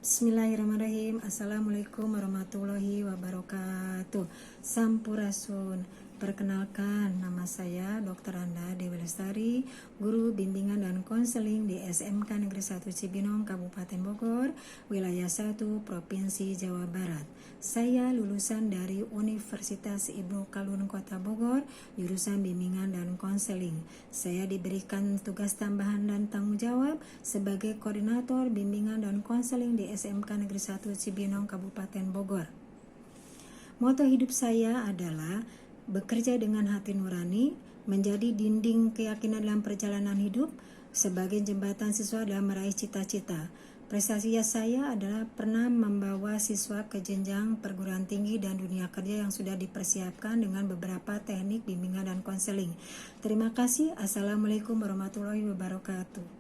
Bismillahirrahmanirrahim. Assalamualaikum warahmatullahi wabarakatuh. Sampurasun. Perkenalkan, nama saya Dr. Anda Dewi Lestari, Guru Bimbingan dan Konseling di SMK Negeri 1 Cibinong, Kabupaten Bogor, Wilayah 1, Provinsi Jawa Barat. Saya lulusan dari Universitas Ibnu Khaldun Kota Bogor, jurusan Bimbingan dan Konseling. Saya diberikan tugas tambahan dan tanggung jawab sebagai Koordinator Bimbingan dan Konseling di SMK Negeri 1 Cibinong, Kabupaten Bogor. Moto hidup saya adalah bekerja dengan hati nurani, menjadi dinding keyakinan dalam perjalanan hidup, sebagai jembatan siswa dalam meraih cita-cita. Prestasi saya adalah pernah membawa siswa ke jenjang perguruan tinggi dan dunia kerja yang sudah dipersiapkan dengan beberapa teknik bimbingan dan konseling. Terima kasih. Assalamualaikum warahmatullahi wabarakatuh.